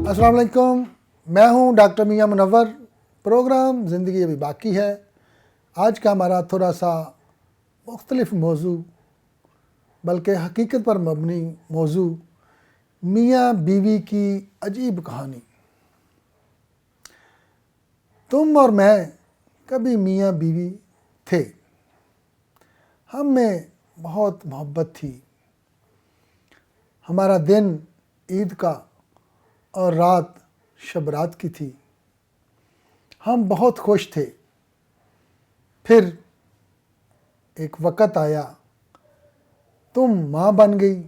अस्सलाम वालेकुम, मैं हूं डॉक्टर मियां मुनव्वर। प्रोग्राम ज़िंदगी अभी बाकी है। आज का हमारा थोड़ा सा मुख्तलिफ मौजू, बल्कि हकीकत पर मबनी मौजू, मियां बीवी की अजीब कहानी। तुम और मैं कभी मियां बीवी थे। हम में बहुत मोहब्बत थी। हमारा दिन ईद का और रात शब रात की थी। हम बहुत खुश थे। फिर एक वक़्त आया, तुम माँ बन गई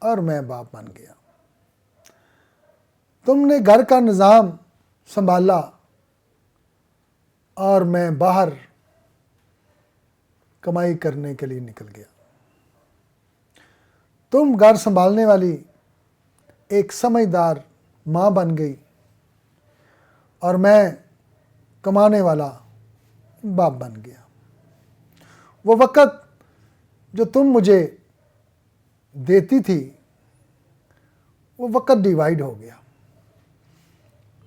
और मैं बाप बन गया। तुमने घर का निज़ाम संभाला और मैं बाहर कमाई करने के लिए निकल गया। तुम घर संभालने वाली एक समझदार माँ बन गई और मैं कमाने वाला बाप बन गया। वो वक़्त जो तुम मुझे देती थी, वो वक़्त डिवाइड हो गया।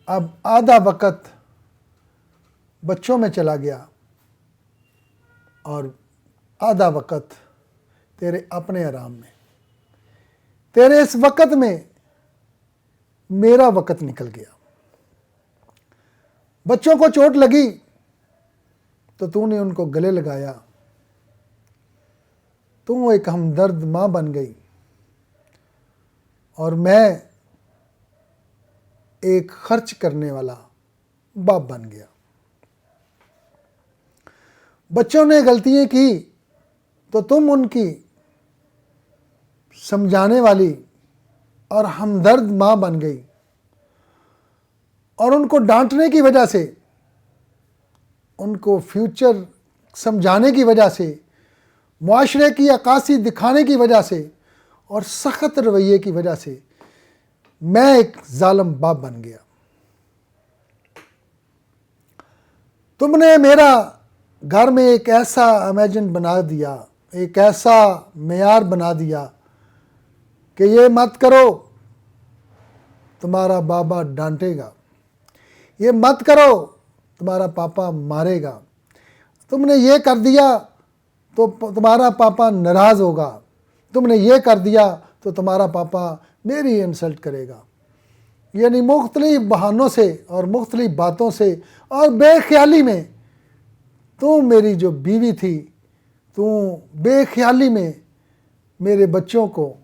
अब आधा वक़्त बच्चों में चला गया और आधा वक़्त तेरे अपने आराम में। तेरे इस वक़्त में मेरा वक़्त निकल गया। बच्चों को चोट लगी तो तूने उनको गले लगाया। तुम एक हमदर्द माँ बन गई और मैं एक खर्च करने वाला बाप बन गया। बच्चों ने गलतियाँ की तो तुम उनकी समझाने वाली और हमदर्द माँ बन गई और उनको डांटने की वजह से, उनको फ्यूचर समझाने की वजह से, मुआशरे की अक्कासी दिखाने की वजह से और सख्त रवैये की वजह से मैं एक जालिम बाप बन गया। तुमने मेरा घर में एक ऐसा इमेजिन बना दिया, एक ऐसा मेयार बना दिया कि ये मत करो, तुम्हारा बाबा डांटेगा, ये मत करो, तुम्हारा पापा मारेगा, तुमने ये कर दिया तो तुम्हारा पापा नाराज़ होगा, तुमने ये कर दिया तो तुम्हारा पापा मेरी इंसल्ट करेगा। यानी मुख्तलिफ बहानों से और मुख्तलिफ बातों से और बेख्याली में तू मेरी जो बीवी थी, तू बेख्याली में मेरे बच्चों को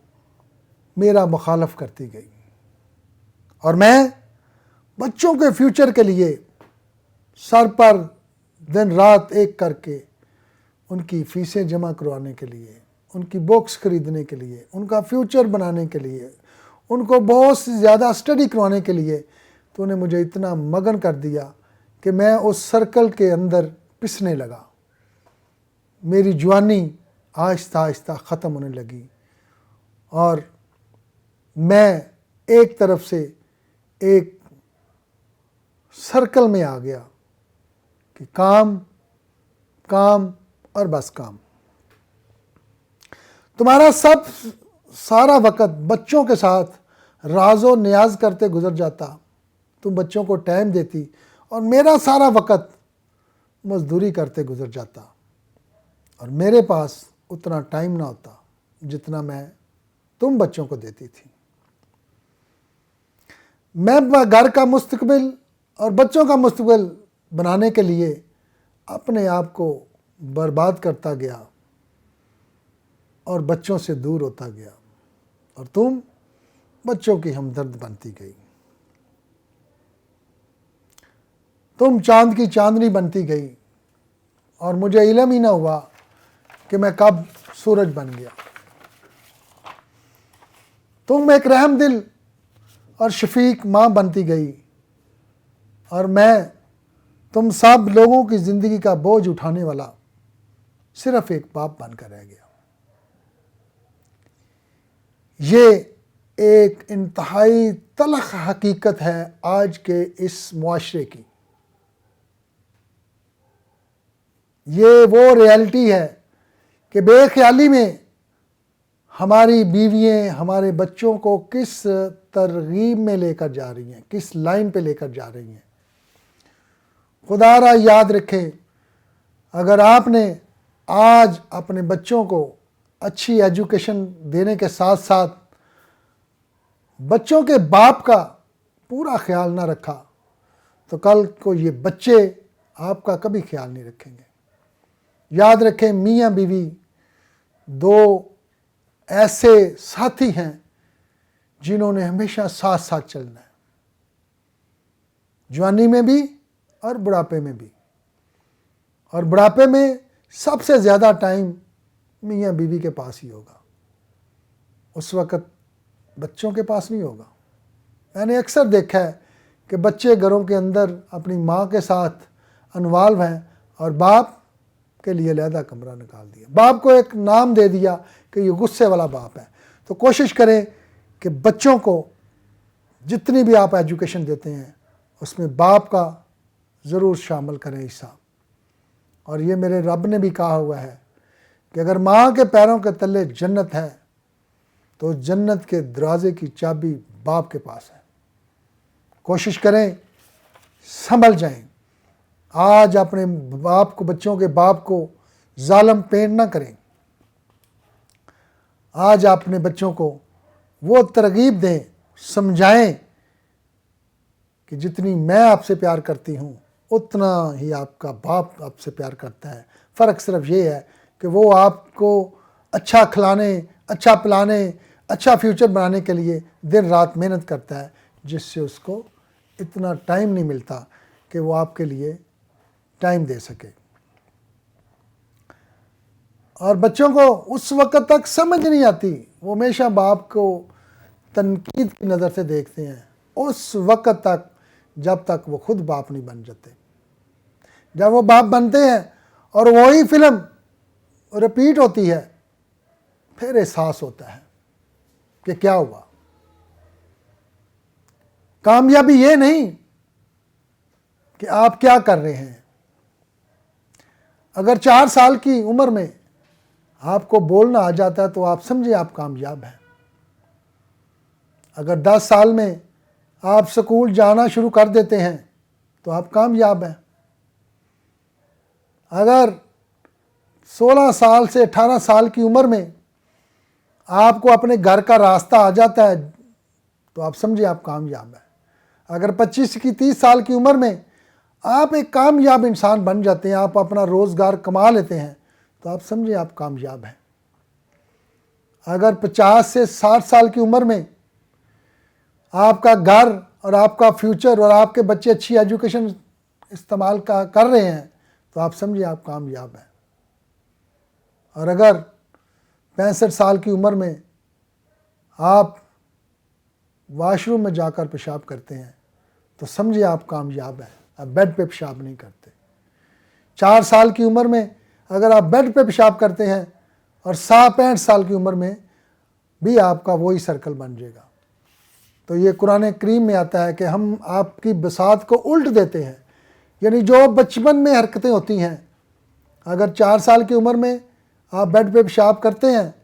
मेरा मुखालफ करती गई और मैं बच्चों के फ्यूचर के लिए सर पर दिन रात एक करके उनकी फ़ीसें जमा करवाने के लिए, उनकी बुक्स ख़रीदने के लिए, उनका फ्यूचर बनाने के लिए, उनको बहुत ज़्यादा स्टडी करवाने के लिए तूने मुझे इतना मगन कर दिया कि मैं उस सर्कल के अंदर पिसने लगा। मेरी जवानी आहिस्ता आहिस्ता ख़त्म होने लगी और मैं एक तरफ से एक सर्कल में आ गया कि काम काम और बस काम। तुम्हारा सारा वक़्त बच्चों के साथ राज़ो नियाज करते गुजर जाता। तुम बच्चों को टाइम देती और मेरा सारा वक़्त मज़दूरी करते गुजर जाता और मेरे पास उतना टाइम ना होता जितना मैं तुम बच्चों को देती थी। मैं घर का मुस्तकबिल और बच्चों का मुस्तकबिल बनाने के लिए अपने आप को बर्बाद करता गया और बच्चों से दूर होता गया और तुम बच्चों की हमदर्द बनती गई। तुम चांद की चांदनी बनती गई और मुझे इल्म ही ना हुआ कि मैं कब सूरज बन गया। तुम एक रहम दिल और शफीक माँ बनती गई और मैं तुम सब लोगों की ज़िंदगी का बोझ उठाने वाला सिर्फ एक बाप बनकर रह गया। ये एक इंतहाई तलख हकीकत है आज के इस मुआशरे की। ये वो रियलिटी है कि बेख्याली में हमारी बीवियाँ हमारे बच्चों को किस तरगीब में लेकर जा रही हैं, किस लाइन पे लेकर जा रही हैं। खुदारा याद रखें, अगर आपने आज अपने बच्चों को अच्छी एजुकेशन देने के साथ साथ बच्चों के बाप का पूरा ख्याल ना रखा, तो कल को ये बच्चे आपका कभी ख्याल नहीं रखेंगे। याद रखें, मियाँ बीवी दो ऐसे साथी हैं जिन्होंने हमेशा साथ साथ चलना है, जवानी में भी और बुढ़ापे में भी। और बुढ़ापे में सबसे ज़्यादा टाइम मियाँ बीवी के पास ही होगा, उस वक़्त बच्चों के पास नहीं होगा। मैंने अक्सर देखा है कि बच्चे घरों के अंदर अपनी माँ के साथ इन्वॉल्व हैं और बाप के लिए अलहदा कमरा निकाल दिया, बाप को एक नाम दे दिया कि ये गुस्से वाला बाप है। तो कोशिश करें कि बच्चों को जितनी भी आप एजुकेशन देते हैं उसमें बाप का ज़रूर शामिल करें हिस्सा। और ये मेरे रब ने भी कहा हुआ है कि अगर माँ के पैरों के तले जन्नत है तो जन्नत के दरवाज़े की चाबी बाप के पास है। कोशिश करें, संभल जाएं। आज अपने बाप को, बच्चों के बाप को जालिम पेंट ना करें। आज अपने बच्चों को वो तरगीब दें, समझाएं कि जितनी मैं आपसे प्यार करती हूँ उतना ही आपका बाप आपसे प्यार करता है। फ़र्क सिर्फ ये है कि वो आपको अच्छा खिलाने, अच्छा पिलाने, अच्छा फ्यूचर बनाने के लिए दिन रात मेहनत करता है, जिससे उसको इतना टाइम नहीं मिलता कि वो आपके लिए टाइम दे सके। और बच्चों को उस वक़्त तक समझ नहीं आती, वो हमेशा बाप को तनकीद की नज़र से देखते हैं, उस वक़्त तक जब तक वो खुद बाप नहीं बन जाते। जब वो बाप बनते हैं और वही फिल्म रिपीट होती है, फिर एहसास होता है कि क्या हुआ। कामयाबी ये नहीं कि आप क्या कर रहे हैं। अगर 4 साल की उम्र में आपको बोलना आ जाता है तो आप समझिए आप कामयाब हैं। अगर 10 साल में आप स्कूल जाना शुरू कर देते हैं तो आप कामयाब हैं। अगर 16 साल से 18 साल की उम्र में आपको अपने घर का रास्ता आ जाता है तो आप समझिए आप कामयाब हैं। अगर 25 की 30 साल की उम्र में आप एक कामयाब इंसान बन जाते हैं, आप अपना रोज़गार कमा लेते हैं, तो आप समझिए आप कामयाब हैं। अगर 50 से 60 साल की उम्र में आपका घर और आपका फ्यूचर और आपके बच्चे अच्छी एजुकेशन इस्तेमाल कर रहे हैं तो आप समझिए आप कामयाब हैं। और अगर 65 साल की उम्र में आप वॉशरूम में जाकर पेशाब करते हैं तो समझिए आप कामयाब हैं, आप बेड पे पेशाब नहीं करते। 4 साल की उम्र में अगर आप बेड पे पेशाब करते हैं और 65 साल की उम्र में भी आपका वही सर्कल बन जाएगा। तो ये कुरान करीम में आता है कि हम आपकी बसात को उल्ट देते हैं, यानी जो बचपन में हरकतें होती हैं, अगर 4 साल की उम्र में आप बेड पे पेशाब करते हैं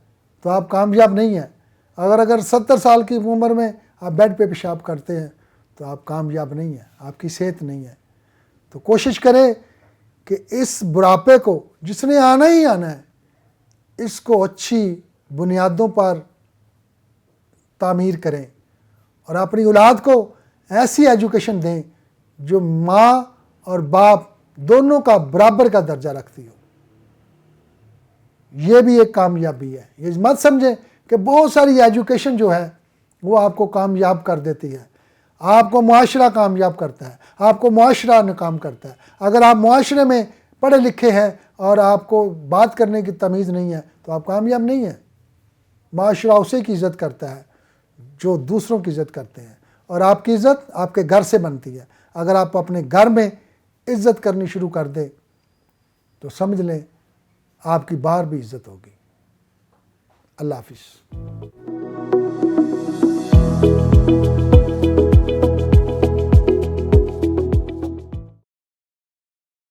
तो आप कामयाब नहीं हैं। अगर 70 साल की उम्र में आप बेड पे पेशाब करते हैं तो आप कामयाब नहीं हैं, आपकी सेहत नहीं है। तो कोशिश करें कि इस बुढ़ापे को जिसने आना ही आना है, इसको अच्छी बुनियादों पर तामीर करें और अपनी औलाद को ऐसी एजुकेशन दें जो माँ और बाप दोनों का बराबर का दर्जा रखती हो। ये भी एक कामयाबी है। ये मत समझें कि बहुत सारी एजुकेशन जो है वो आपको कामयाब कर देती है। आपको मुआशरा कामयाब करता है, आपको मुआशरा नाकाम करता है। अगर आप मुआशरे में पढ़े लिखे हैं और आपको बात करने की तमीज़ नहीं है तो आप कामयाब नहीं हैं। मुआशरा उसे की इज़्ज़त करता है जो दूसरों की इज़्ज़त करते हैं, और आपकी इज़्ज़त आपके घर से बनती है। अगर आप अपने घर में इज़्ज़त करनी शुरू कर दें तो समझ लें आपकी बाहर भी इज़्ज़त होगी। अल्लाह हाफ़िज़।